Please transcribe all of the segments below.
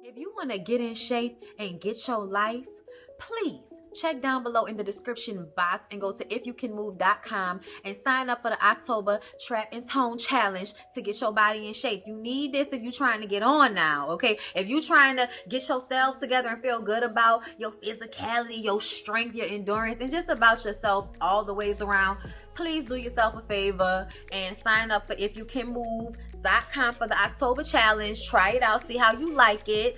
If you want to get in shape and get your life, please check down below in the description box and go to ifyoucanmove.com and sign up for the October Trap and Tone Challenge to get your body in shape. You need this if you're trying to get on now, okay? If you're trying to get yourself together and feel good about your physicality, your strength, your endurance, and just about yourself all the ways around, please do yourself a favor and sign up for ifyoucanmove.com for the October challenge. Try it out, see how you like it.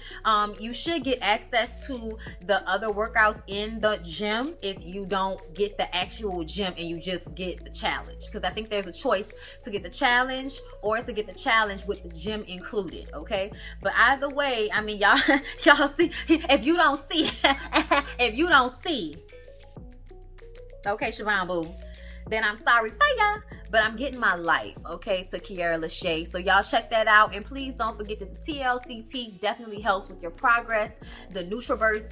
You should get access to the other workouts in the gym if you don't get the actual gym and you just get the challenge, because I think there's a choice to get the challenge or to get the challenge with the gym included, okay? But either way, I mean, y'all see, if you don't see okay, Siobhan Boo, then I'm sorry for ya, but I'm getting my life, okay, to LASHAE. So y'all check that out, and please don't forget that the TLCT definitely helps with your progress. The NutriBurst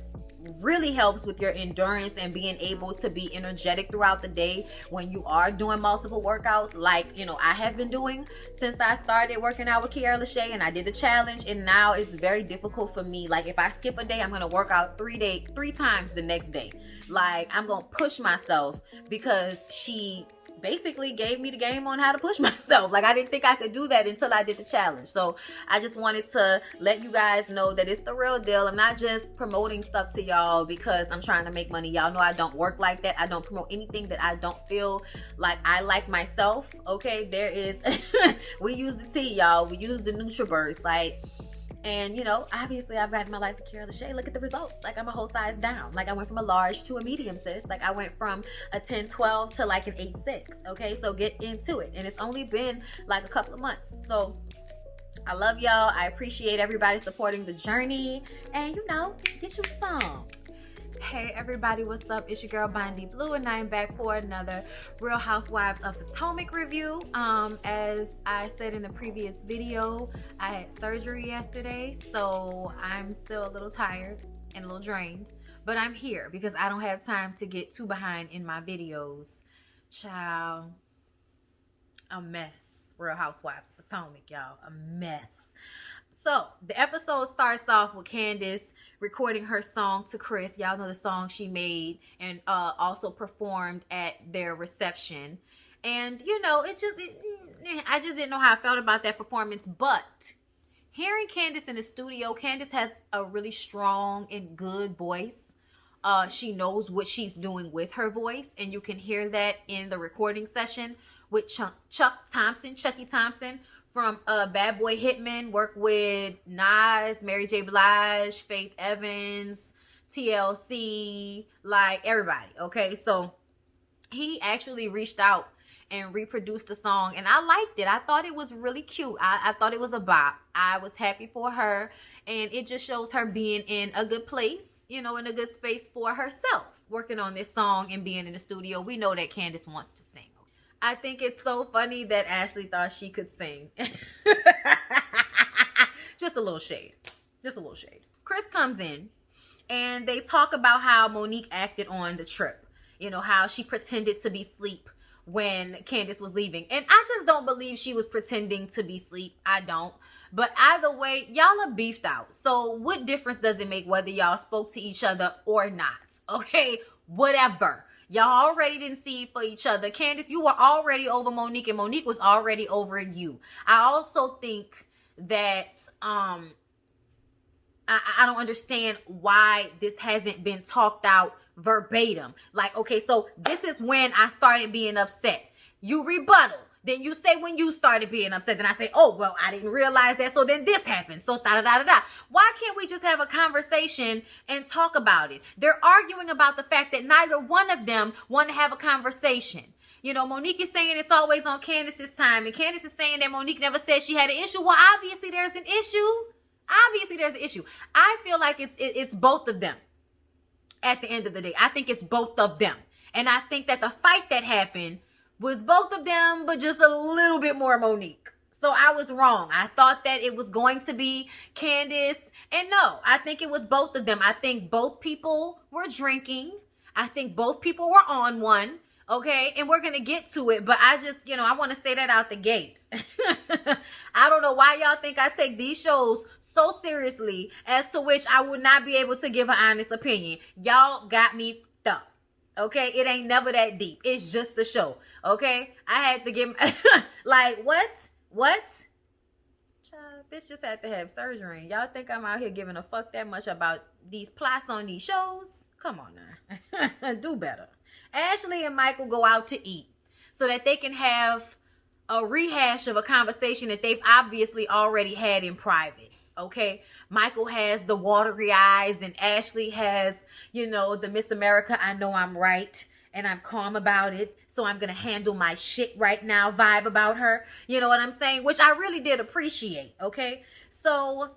really helps with your endurance and being able to be energetic throughout the day when you are doing multiple workouts, like, you know, I have been doing since I started working out with LASHAE, and I did the challenge, and now it's very difficult for me. Like, if I skip a day, I'm gonna work out three times the next day. Like, I'm gonna push myself because she basically gave me the game on how to push myself. Like, I didn't think I could do that until I did the challenge. So I just wanted to let you guys know that it's the real deal. I'm not just promoting stuff to y'all because I'm trying to make money. Y'all know I don't work like that. I don't promote anything that I don't feel like I like myself, okay? There is we use the tea, y'all. We use the NutriBurst, like. And, you know, obviously I've gotten my life to LASHAE. Look at the results. Like, I'm a whole size down. Like, I went from a large to a medium, sis. Like, I went from a 10-12 to like an 8-6. Okay, so get into it. And it's only been like a couple of months. So I love y'all. I appreciate everybody supporting the journey. And, you know, get you some. Hey everybody, what's up? It's your girl Bondy Blue, and I'm back for another Real Housewives of Potomac review. As I said in the previous video, I had surgery yesterday, so I'm still a little tired and a little drained, but I'm here because I don't have time to get too behind in my videos. Child, a mess. Real Housewives of Potomac, y'all, a mess. So the episode starts off with Candace recording her song to Chris. Y'all know the song she made and also performed at their reception. And, you know, I just didn't know how I felt about that performance. But hearing Candace in the studio, Candace has a really strong and good voice. She knows what she's doing with her voice, and you can hear that in the recording session with Chucky Thompson from Bad Boy Hitman, worked with Nas, Mary J. Blige, Faith Evans, TLC, like everybody, okay? So he actually reached out and reproduced the song, and I liked it. I thought it was really cute. I thought it was a bop. I was happy for her, and it just shows her being in a good place, you know, in a good space for herself, working on this song and being in the studio. We know that Candace wants to sing. I think it's so funny that Ashley thought she could sing. Just a little shade. Just a little shade. Chris comes in and they talk about how Monique acted on the trip. You know, how she pretended to be asleep when Candace was leaving. And I just don't believe she was pretending to be asleep. I don't. But either way, y'all are beefed out. So what difference does it make whether y'all spoke to each other or not? Okay, whatever. Y'all already didn't see for each other. Candace, you were already over Monique, and Monique was already over you. I also think that I don't understand why this hasn't been talked out verbatim. Like, okay, so this is when I started being upset. You rebuttal. Then you say when you started being upset. Then I say, oh, well, I didn't realize that. So then this happened. So da-da-da-da-da. Why can't we just have a conversation and talk about it? They're arguing about the fact that neither one of them want to have a conversation. You know, Monique is saying it's always on Candace's time. And Candace is saying that Monique never said she had an issue. Well, obviously there's an issue. Obviously there's an issue. I feel like it's both of them at the end of the day. I think it's both of them. And I think that the fight that happened was both of them, but just a little bit more Monique. So I was wrong. I thought that it was going to be Candace. And no, I think it was both of them. I think both people were drinking. I think both people were on one. Okay, and we're going to get to it, but I just, you know, I want to say that out the gate. I don't know why y'all think I take these shows so seriously, as to which I would not be able to give an honest opinion. Y'all got me stuck. Okay, it ain't never that deep. It's just the show. Okay, I had to give like what? Child, bitch just had to have surgery. Y'all think I'm out here giving a fuck that much about these plots on these shows? Come on now, do better. Ashley and Michael go out to eat so that they can have a rehash of a conversation that they've obviously already had in private. Okay, Michael has the watery eyes and Ashley has, you know, the Miss America, I know I'm right and I'm calm about it, so I'm gonna handle my shit right now vibe about her. You know what I'm saying? Which I really did appreciate. Okay, so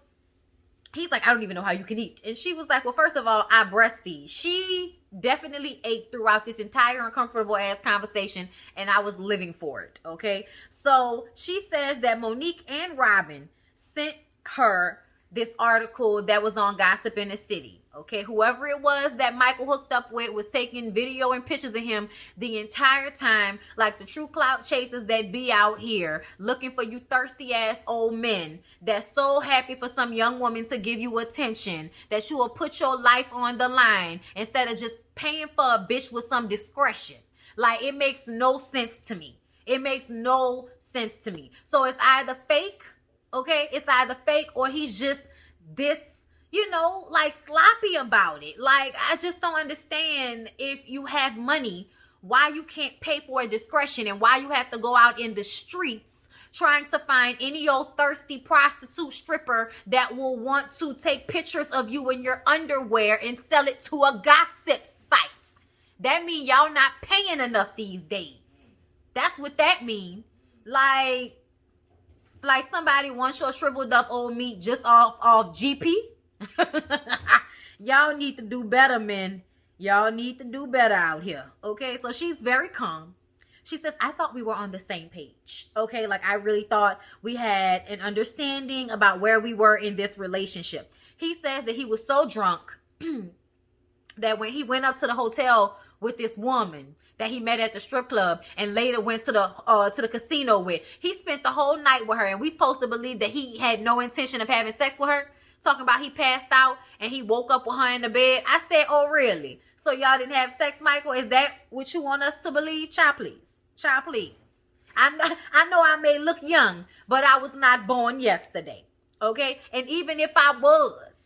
he's like, I don't even know how you can eat. And she was like, well, first of all, I breastfeed. She definitely ate throughout this entire uncomfortable ass conversation, and I was living for it. Okay, so she says that Monique and Robin sent her this article that was on Gossip in the City. Okay, whoever it was that Michael hooked up with was taking video and pictures of him the entire time, like the true clout chasers that be out here looking for you thirsty ass old men that's so happy for some young woman to give you attention that you will put your life on the line instead of just paying for a bitch with some discretion. Like, it makes no sense to me. It makes no sense to me. So it's either fake, okay? It's either fake or he's just this, you know, like sloppy about it. Like, I just don't understand, if you have money, why you can't pay for a discretion and why you have to go out in the streets trying to find any old thirsty prostitute stripper that will want to take pictures of you in your underwear and sell it to a gossip site. That means y'all not paying enough these days. That's what that means. Like somebody wants your shriveled up old meat just off GP. Y'all need to do better, men. Y'all need to do better out here. Okay, so she's very calm. She says, I thought we were on the same page. Okay, like I really thought we had an understanding about where we were in this relationship. He says that he was so drunk that when he went up to the hotel with this woman that he met at the strip club and later went to the casino with, he spent the whole night with her, and we supposed to believe that he had no intention of having sex with her, talking about he passed out and he woke up with her in the bed. I said, oh really? So y'all didn't have sex, Michael? Is that what you want us to believe? Child, please. Child, please. I know I may look young, but I was not born yesterday. Okay? And even if I was,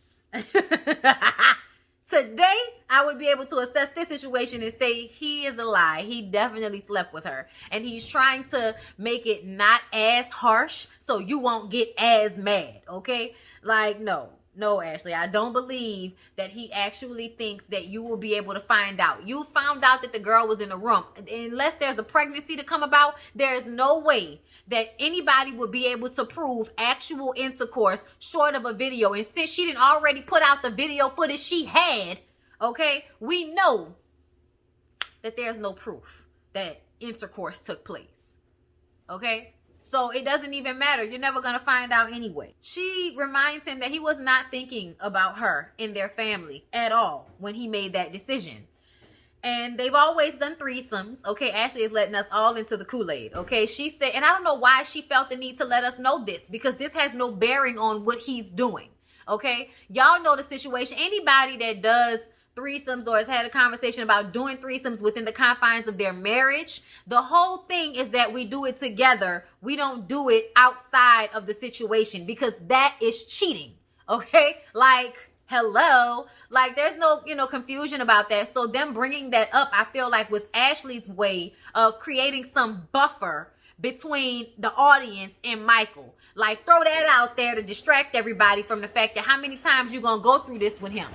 today, I would be able to assess this situation and say he is a lie. He definitely slept with her. And he's trying to make it not as harsh so you won't get as mad, okay? Like, no, Ashley. I don't believe that he actually thinks that you will be able to find out. You found out that the girl was in the room. Unless there's a pregnancy to come about, there is no way that anybody would be able to prove actual intercourse short of a video. And since she didn't already put out the video footage she had, okay, we know that there's no proof that intercourse took place. Okay? So it doesn't even matter. You're never going to find out anyway. She reminds him that he was not thinking about her in their family at all when he made that decision. And they've always done threesomes. Okay, Ashley is letting us all into the Kool-Aid. Okay, she said, and I don't know why she felt the need to let us know this, because this has no bearing on what he's doing. Okay, y'all know the situation. Anybody that does threesomes or has had a conversation about doing threesomes within the confines of their marriage, the whole thing is that we do it together. We don't do it outside of the situation, because that is cheating. Okay, like, hello, like there's no, confusion about that. So them bringing that up, I feel like, was Ashley's way of creating some buffer between the audience and Michael. Like, throw that out there to distract everybody from the fact that how many times you gonna go through this with him.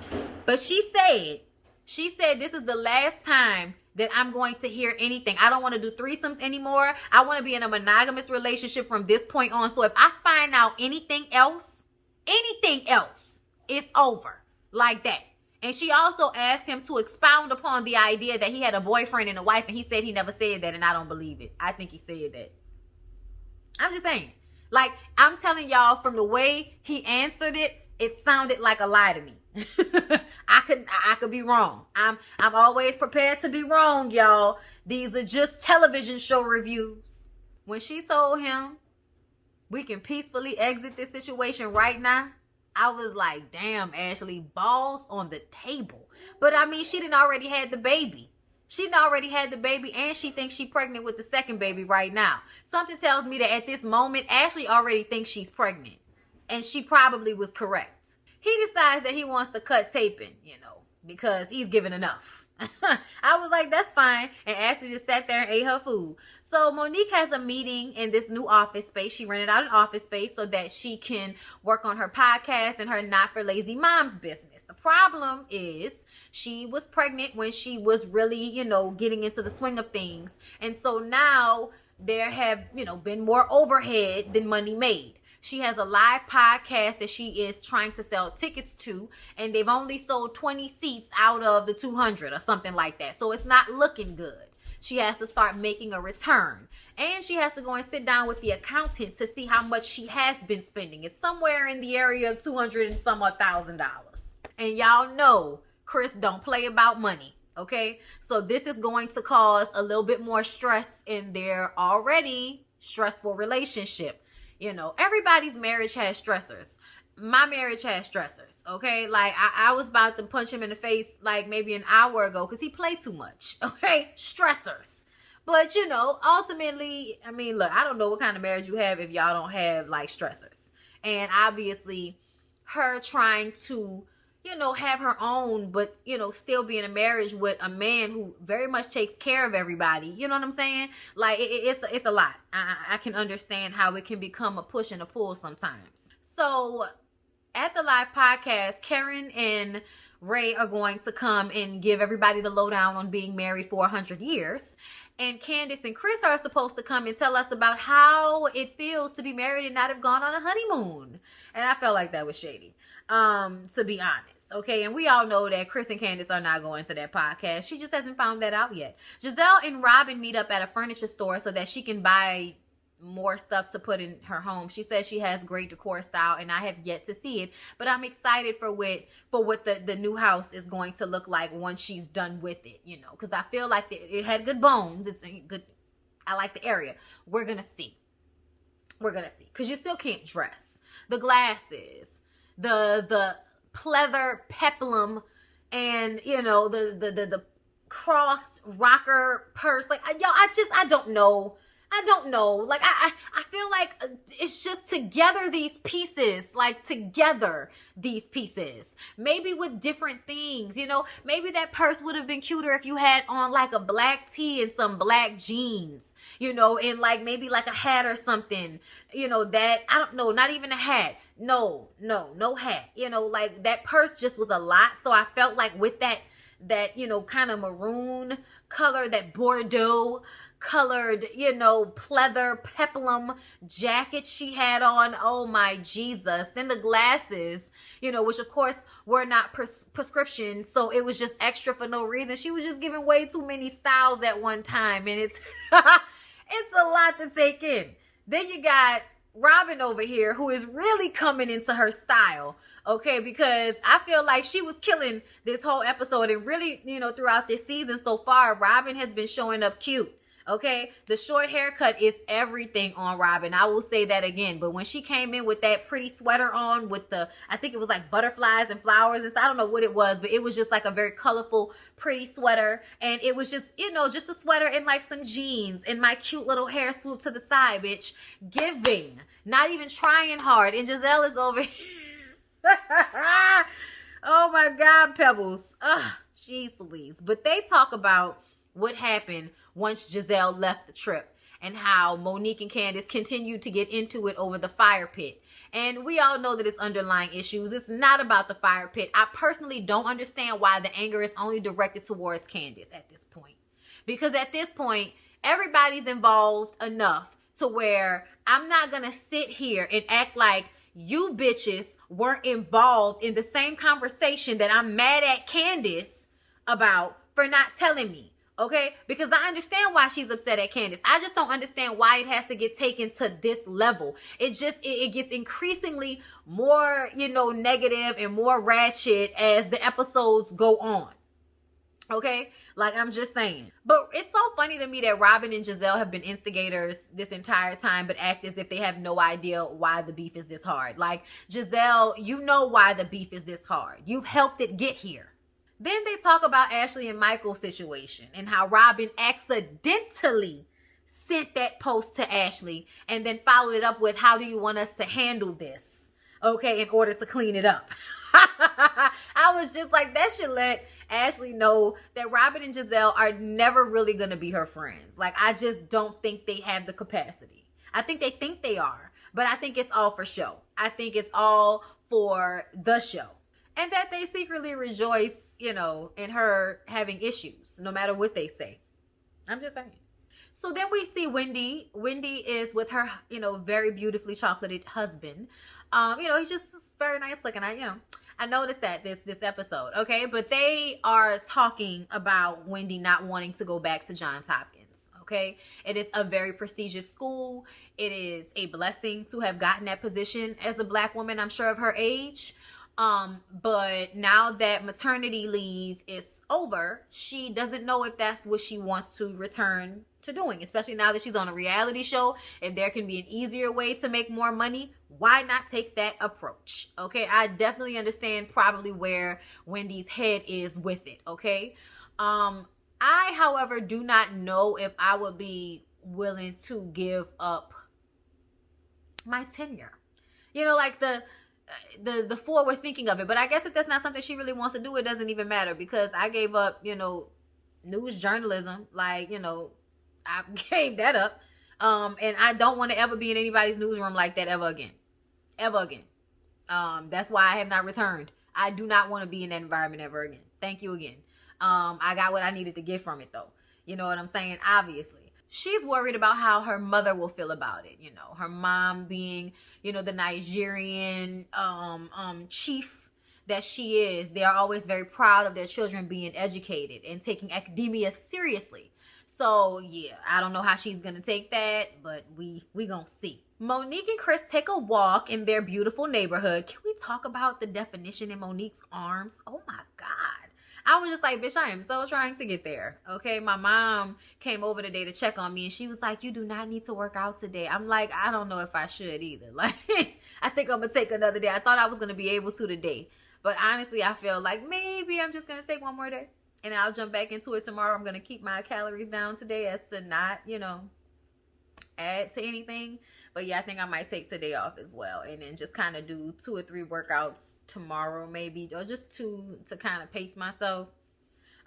But she said this is the last time that I'm going to hear anything. I don't want to do threesomes anymore. I want to be in a monogamous relationship from this point on. So if I find out anything else, it's over. Like that. And she also asked him to expound upon the idea that he had a boyfriend and a wife, and he said he never said that, and I don't believe it. I think he said that. I'm just saying. Like, I'm telling y'all, from the way he answered it, it sounded like a lie to me. I could be wrong. I'm always prepared to be wrong, y'all. These are just television show reviews. When she told him we can peacefully exit this situation right now, I was like, damn, Ashley, balls on the table. But I mean, she didn't already had the baby. She done already had the baby, and she thinks she's pregnant with the second baby right now. Something tells me that at this moment, Ashley already thinks she's pregnant. And she probably was correct. He decides that he wants to cut taping, because he's given enough. I was like, that's fine. And Ashley just sat there and ate her food. So Monique has a meeting in this new office space. She rented out an office space so that she can work on her podcast and her Not for Lazy Moms business. The problem is she was pregnant when she was really, getting into the swing of things. And so now there have, been more overhead than money made. She has a live podcast that she is trying to sell tickets to, and they've only sold 20 seats out of the 200 or something like that. So it's not looking good. She has to start making a return, and she has to go and sit down with the accountant to see how much she has been spending. It's somewhere in the area of $200 and some odd $1,000. And y'all know Chris don't play about money. Okay, so this is going to cause a little bit more stress in their already stressful relationship. Everybody's marriage has stressors. My marriage has stressors, okay? Like, I was about to punch him in the face, like, maybe an hour ago because he played too much, okay? Stressors. But, ultimately, I mean, look, I don't know what kind of marriage you have if y'all don't have, like, stressors. And obviously, her trying to, have her own, but, still be in a marriage with a man who very much takes care of everybody. You know what I'm saying? Like, it's a lot. I can understand how it can become a push and a pull sometimes. So, at the live podcast, Karen and Ray are going to come and give everybody the lowdown on being married for 100 years. And Candace and Chris are supposed to come and tell us about how it feels to be married and not have gone on a honeymoon. And I felt like that was shady, to be honest. Okay, and we all know that Chris and Candace are not going to that podcast. She just hasn't found that out yet. Giselle and Robin meet up at a furniture store so that she can buy more stuff to put in her home. She says she has great decor style, and I have yet to see it, but I'm excited for what the new house is going to look like once she's done with it, because I feel like it had good bones. It's good. I like the area. We're gonna see, because you still can't dress. The glasses, the pleather peplum, and the crossed rocker purse. Like, I don't know. Like, I feel like it's just together these pieces, maybe with different things, maybe that purse would have been cuter if you had on like a black tee and some black jeans, and like maybe like a hat or something, that, I don't know, not even a hat. No hat, like that purse just was a lot. So I felt like with that, kind of maroon color, that Bordeaux colored, pleather peplum jacket she had on. Oh my Jesus. Then the glasses, which of course were not prescription. So it was just extra for no reason. She was just giving way too many styles at one time. And it's, it's a lot to take in. Then you got Robin over here, who is really coming into her style. Okay, because I feel like she was killing this whole episode, and really, throughout this season so far, Robin has been showing up cute. Okay, the short haircut is everything on Robin. I will say that again. But when she came in with that pretty sweater on with I think it was like butterflies and flowers, and I don't know what it was, but it was just like a very colorful, pretty sweater. And it was just, just a sweater and like some jeans and my cute little hair swoop to the side, bitch. Giving, not even trying hard. And Giselle is over here. Oh my God, Pebbles. Jeez Louise. But they talk about what happened once Giselle left the trip and how Monique and Candace continued to get into it over the fire pit. And we all know that it's underlying issues. It's not about the fire pit. I personally don't understand why the anger is only directed towards Candace at this point. Because at this point, everybody's involved enough to where I'm not going to sit here and act like you bitches weren't involved in the same conversation that I'm mad at Candace about for not telling me. Okay, because I understand why she's upset at Candace. I just don't understand why it has to get taken to this level. It gets increasingly more, negative and more ratchet as the episodes go on. Okay, like I'm just saying. But it's so funny to me that Robin and Giselle have been instigators this entire time, but act as if they have no idea why the beef is this hard. Like, Giselle, you know why the beef is this hard. You've helped it get here. Then they talk about Ashley and Michael's situation and how Robin accidentally sent that post to Ashley and then followed it up with, how do you want us to handle this? Okay, in order to clean it up. I was just like, that should let Ashley know that Robin and Giselle are never really going to be her friends. Like, I just don't think they have the capacity. I think they are, but I think it's all for show. I think it's all for the show. And that they secretly rejoice, you know, in her having issues, no matter what they say. I'm just saying. So then we see Wendy. Wendy is with her, you know, very beautifully chocolated husband. You know, he's just very nice looking. I noticed that this episode, okay? But they are talking about Wendy not wanting to go back to Johns Hopkins, okay? It is a very prestigious school. It is a blessing to have gotten that position as a Black woman, I'm sure, of her age. But now that maternity leave is over, she doesn't know if that's what she wants to return to doing, especially now that she's on a reality show. If there can be an easier way to make more money, why not take that approach? Okay, I definitely understand probably where Wendy's head is with it. Okay, I, however, do not know if I would be willing to give up my tenure. You know, like the four were thinking of it, but I guess if that's not something she really wants to do, it doesn't even matter, because I gave up, you know, news journalism. Like, you know, I gave that up, and I don't want to ever be in anybody's newsroom like that ever again. That's why I have not returned. I do not want to be in that environment ever again. Thank you again. I got what I needed to get from it, though. You know what I'm saying? Obviously. She's worried about how her mother will feel about it. You know, her mom being, you know, the Nigerian chief that she is. They are always very proud of their children being educated and taking academia seriously. So, yeah, I don't know how she's going to take that, but we going to see. Monique and Chris take a walk in their beautiful neighborhood. Can we talk about the definition in Monique's arms? Oh, my God. I was just like, bitch, I am so trying to get there. Okay, my mom came over today to check on me, and she was like, you do not need to work out today. I'm like, I don't know if I should either. Like, I think I'm going to take another day. I thought I was going to be able to today. But honestly, I feel like maybe I'm just going to take one more day, and I'll jump back into it tomorrow. I'm going to keep my calories down today as to not, you know, add to anything. But yeah, I think I might take today off as well, and then just kind of do 2 or 3 workouts tomorrow, maybe, or just 2 to kind of pace myself.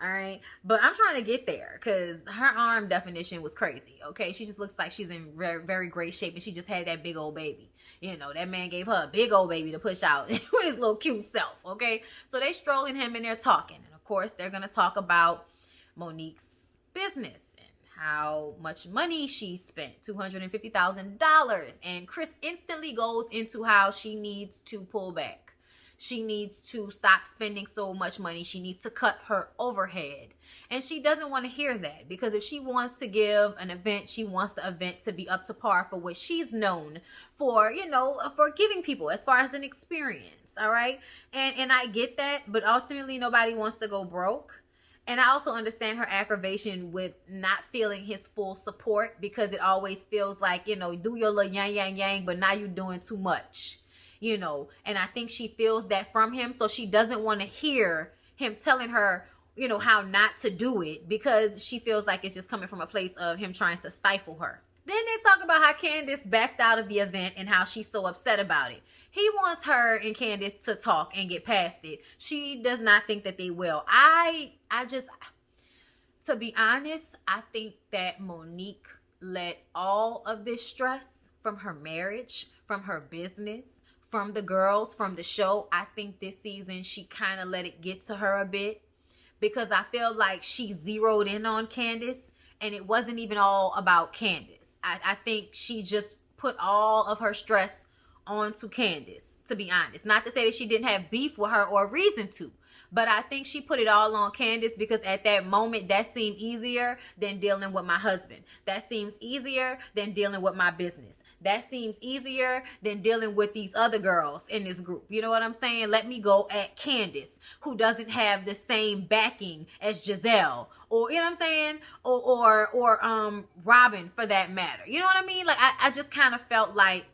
All right, but I'm trying to get there, because her arm definition was crazy. Okay, she just looks like she's in very, very great shape, and she just had that big old baby. You know, that man gave her a big old baby to push out with his little cute self. Okay, so they strolling him and they're talking, and of course they're gonna talk about Monique's business, how much money she spent, $250,000. And Chris instantly goes into how she needs to pull back. She needs to stop spending so much money. She needs to cut her overhead. And she doesn't want to hear that, because if she wants to give an event, she wants the event to be up to par for what she's known for, you know, for giving people as far as an experience. All right. And I get that, but ultimately nobody wants to go broke. And I also understand her aggravation with not feeling his full support, because it always feels like, you know, do your little yang, yang, yang, but now you're doing too much, you know. And I think she feels that from him. So she doesn't want to hear him telling her, you know, how not to do it, because she feels like it's just coming from a place of him trying to stifle her. Then they talk about how Candace backed out of the event and how she's so upset about it. He wants her and Candace to talk and get past it. She does not think that they will. I just, to be honest, I think that Monique let all of this stress from her marriage, from her business, from the girls, from the show, I think this season she kind of let it get to her a bit, because I feel like she zeroed in on Candace, and it wasn't even all about Candace. I think she just put all of her stress on to Candace, to be honest. Not to say that she didn't have beef with her or a reason to, but I think she put it all on Candace because at that moment, that seemed easier than dealing with my husband. That seems easier than dealing with my business. That seems easier than dealing with these other girls in this group. You know what I'm saying? Let me go at Candace, who doesn't have the same backing as Giselle, or you know what I'm saying, or Robin for that matter. You know what I mean? Like I just kind of felt like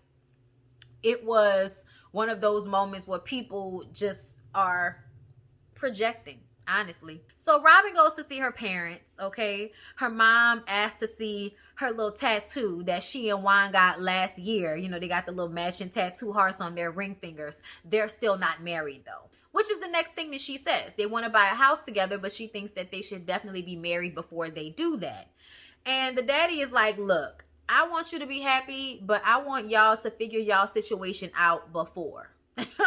it was one of those moments where people just are projecting, honestly. So Robin goes to see her parents, okay? Her mom asked to see her little tattoo that she and Juan got last year. You know, they got the little matching tattoo hearts on their ring fingers. They're still not married though, which is the next thing that she says. They want to buy a house together, but she thinks that they should definitely be married before they do that. And the daddy is like, look, I want you to be happy, but I want y'all to figure y'all situation out before.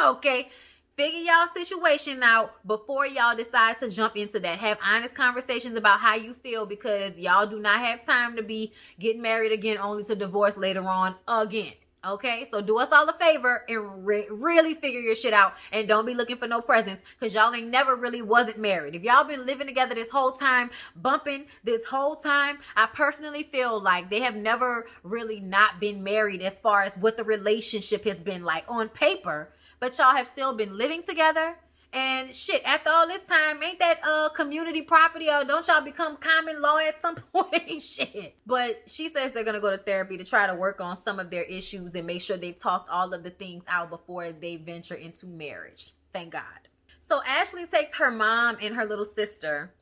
Okay? Figure y'all situation out before y'all decide to jump into that. Have honest conversations about how you feel, because y'all do not have time to be getting married again only to divorce later on again. Okay, so do us all a favor and really figure your shit out, and don't be looking for no presents, because y'all ain't never really wasn't married. If y'all been living together this whole time, bumping this whole time, I personally feel like they have never really not been married as far as what the relationship has been like on paper, but y'all have still been living together. And shit, after all this time, ain't that community property, or don't y'all become common law at some point? Shit. But she says they're gonna go to therapy to try to work on some of their issues and make sure they've talked all of the things out before they venture into marriage. Thank God. So Ashley takes her mom and her little sister,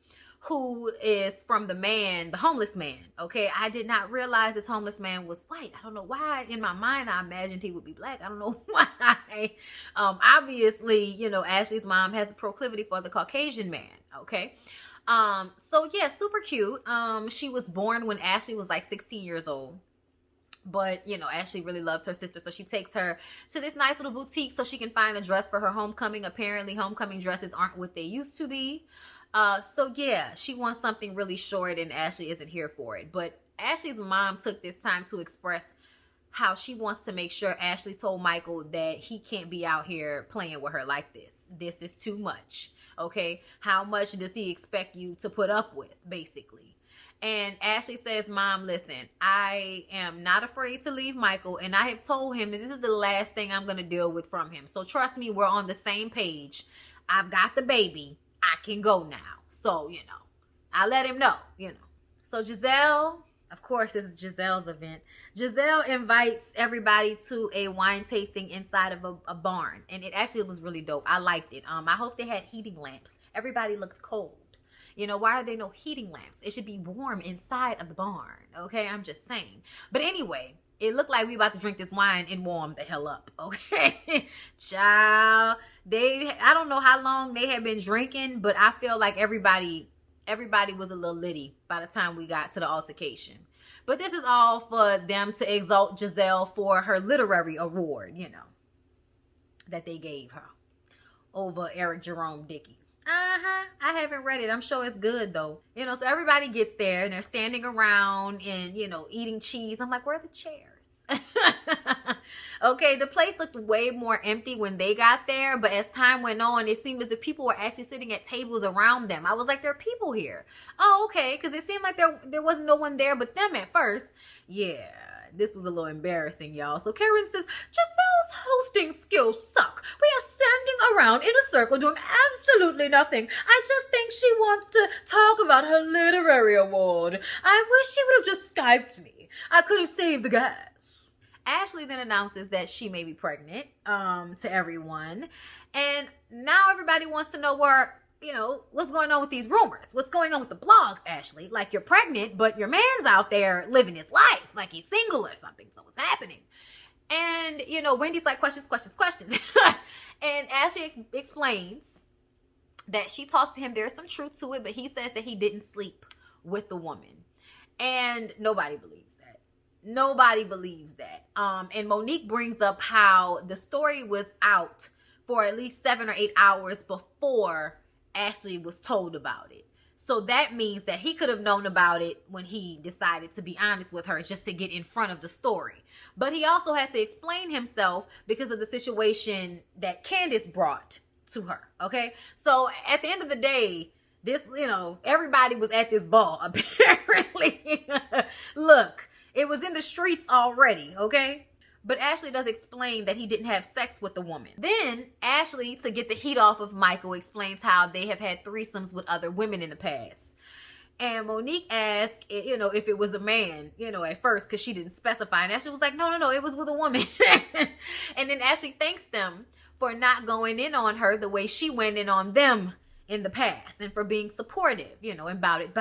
who is from the man, the homeless man. Okay, I did not realize this homeless man was white. I don't know why. In my mind, I imagined he would be black. I don't know why. Obviously, you know, Ashley's mom has a proclivity for the Caucasian man. Okay. So yeah, super cute. She was born when Ashley was like 16 years old. But, you know, Ashley really loves her sister, so she takes her to this nice little boutique so she can find a dress for her homecoming. Apparently, homecoming dresses aren't what they used to be. So yeah, she wants something really short, and Ashley isn't here for it. But Ashley's mom took this time to express how she wants to make sure Ashley told Michael that he can't be out here playing with her like this. This is too much. Okay, how much does he expect you to put up with, basically? And Ashley says, Mom, listen, I am not afraid to leave Michael, and I have told him that this is the last thing I'm going to deal with from him. So trust me, we're on the same page. I've got the baby. I can go now. So, you know, I let him know, you know. So Giselle, of course, this is Giselle's event. Giselle invites everybody to a wine tasting inside of a barn. And it actually was really dope. I liked it. I hope they had heating lamps. Everybody looked cold. You know, why are there no heating lamps? It should be warm inside of the barn. Okay, I'm just saying. But anyway, it looked like we about to drink this wine and warm the hell up. Okay, child. I don't know how long they had been drinking, but I feel like everybody was a little litty by the time we got to the altercation. But this is all for them to exalt Giselle for her literary award, you know, that they gave her over Eric Jerome Dickey. I haven't read it. I'm sure it's good though. You know, so everybody gets there and they're standing around and, you know, eating cheese. I'm like, where are the chairs? Okay, the place looked way more empty when they got there, but as time went on, it seemed as if people were actually sitting at tables around them. I was like, there are people here. Oh, okay, because it seemed like there wasn't no one there but them at first. Yeah, this was a little embarrassing, y'all. So Karen says, Giselle's hosting skills suck. We are standing around in a circle doing absolutely nothing. I just think she wants to talk about her literary award. I wish she would have just Skyped me. I could have saved the gas. Ashley then announces that she may be pregnant to everyone. And now everybody wants to know what's going on with these rumors. What's going on with the blogs, Ashley? Like, you're pregnant, but your man's out there living his life like he's single or something. So what's happening? And, you know, Wendy's like, questions. And Ashley explains that she talked to him. There's some truth to it, but he says that he didn't sleep with the woman. And nobody believes that. Nobody believes that. And Monique brings up how the story was out for at least 7 or 8 hours before Ashley was told about it. So that means that he could have known about it when he decided to be honest with her, just to get in front of the story. But he also had to explain himself because of the situation that Candace brought to her. Okay. So at the end of the day, this, everybody was at this ball, apparently. Look, it was in the streets already. Okay. But Ashley does explain that he didn't have sex with the woman. Then Ashley, to get the heat off of Michael, explains how they have had threesomes with other women in the past. And Monique asked, if it was a man, at first, because she didn't specify. And Ashley was like, no, it was with a woman. And then Ashley thanks them for not going in on her the way she went in on them in the past, and for being supportive, and about it.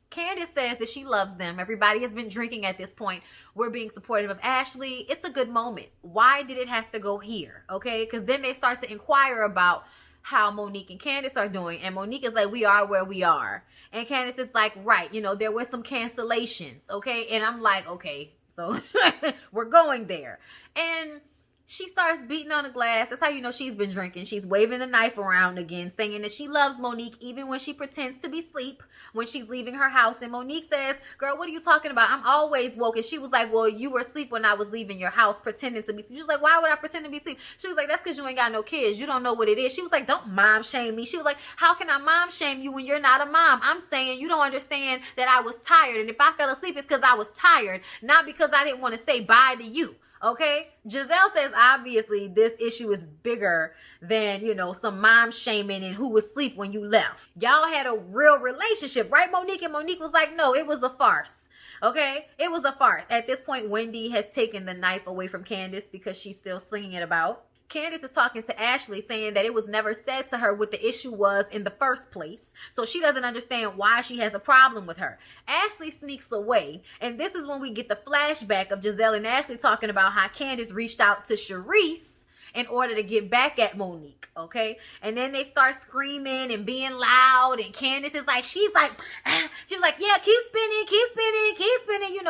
Candace says that she loves them. Everybody has been drinking at this point. We're being supportive of Ashley. It's a good moment. Why did it have to go here? Okay, because then they start to inquire about how Monique and Candace are doing. And Monique is like, we are where we are. And Candace is like, right, there were some cancellations. Okay, and I'm like, okay, so we're going there. And she starts beating on the glass. That's how you know she's been drinking. She's waving the knife around again, saying that she loves Monique even when she pretends to be asleep when she's leaving her house. And Monique says, girl, what are you talking about? I'm always woke. And she was like, well, you were asleep when I was leaving your house pretending to be asleep. She was like, why would I pretend to be asleep? She was like, that's because you ain't got no kids. You don't know what it is. She was like, don't mom shame me. She was like, how can I mom shame you when you're not a mom? I'm saying you don't understand that I was tired. And if I fell asleep, it's because I was tired, not because I didn't want to say bye to you. Okay, Giselle says obviously this issue is bigger than, some mom shaming and who was asleep when you left. Y'all had a real relationship, right, Monique? And Monique was like, no, it was a farce. Okay, it was a farce. At this point, Wendy has taken the knife away from Candace because she's still slinging it about. Candace is talking to Ashley, saying that it was never said to her what the issue was in the first place. So she doesn't understand why she has a problem with her. Ashley sneaks away. And this is when we get the flashback of Giselle and Ashley talking about how Candace reached out to Sharice in order to get back at Monique, okay? And then they start screaming and being loud, and Candace is like, she's like, yeah, keep spinning.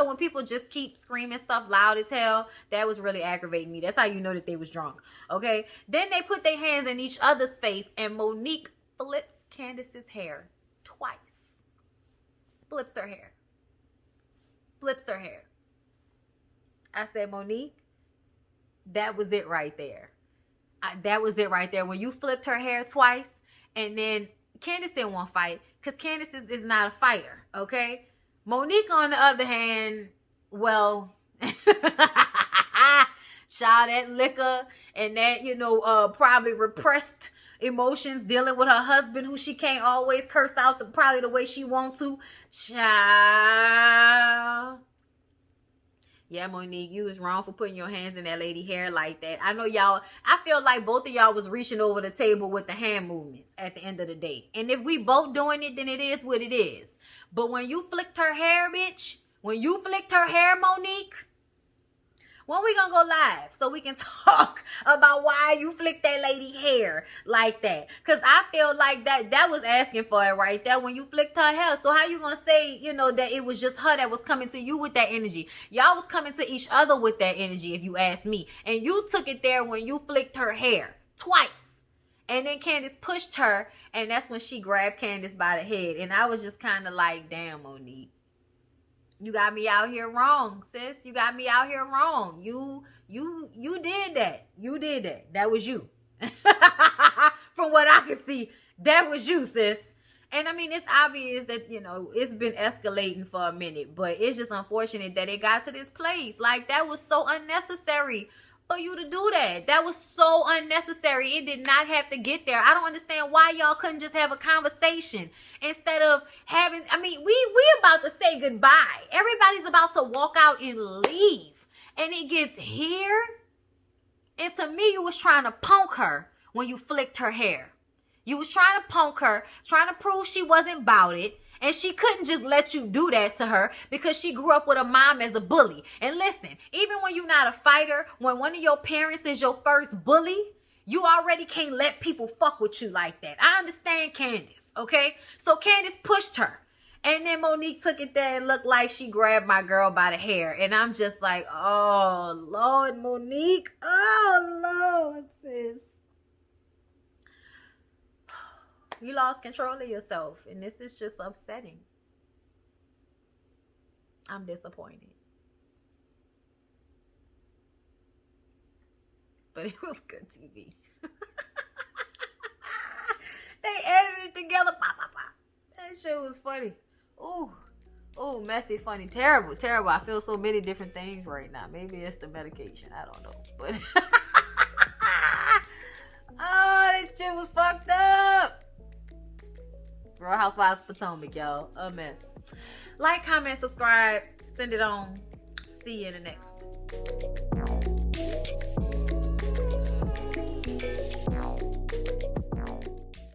When people just keep screaming stuff loud as hell, that was really aggravating me. That's how you know that they was drunk, okay? Then they put their hands in each other's face, and Monique flips Candace's hair twice. Flips her hair. I said, Monique, that was it right there. When you flipped her hair twice, and then Candace didn't want to fight because Candace is not a fighter, okay? Monique, on the other hand, well, child, that liquor and that, probably repressed emotions dealing with her husband, who she can't always curse out probably the way she wants to. Child. Yeah, Monique, you was wrong for putting your hands in that lady hair like that. I know y'all, I feel like both of y'all was reaching over the table with the hand movements at the end of the day. And if we both doing it, then it is what it is. But when you flicked her hair, bitch, Monique, when we gonna go live so we can talk about why you flicked that lady hair like that? Because I feel like that was asking for it right there when you flicked her hair. So how you gonna say, that it was just her that was coming to you with that energy? Y'all was coming to each other with that energy, if you ask me. And you took it there when you flicked her hair twice. And then Candace pushed her, and that's when she grabbed Candace by the head. And I was just kind of like, damn, Monique. You got me out here wrong, sis. You got me out here wrong. You did that. You did that. That was you. From what I can see, that was you, sis. And I mean, it's obvious that, it's been escalating for a minute, but it's just unfortunate that it got to this place. Like, that was so unnecessary for you to do that. That was so unnecessary. It did not have to get there. I don't understand why y'all couldn't just have a conversation instead of having, we about to say goodbye. Everybody's about to walk out and leave. And it gets here. And to me, you was trying to punk her when you flicked her hair. You was trying to punk her, trying to prove she wasn't about it. And she couldn't just let you do that to her because she grew up with a mom as a bully. And listen, even when you're not a fighter, when one of your parents is your first bully, you already can't let people fuck with you like that. I understand Candace, okay? So Candace pushed her. And then Monique took it there and looked like she grabbed my girl by the hair. And I'm just like, oh, Lord, Monique. Oh, Lord, sis. You lost control of yourself, and this is just upsetting. I'm disappointed. But it was good TV. They edited it together. Pop, pop, pop. That shit was funny. Ooh. Oh, messy, funny, terrible, terrible. I feel so many different things right now. Maybe it's the medication. I don't know. But oh, this shit was fucked up. Real Housewives of Potomac, y'all. A mess. Like, comment, subscribe. Send it on. See you in the next one.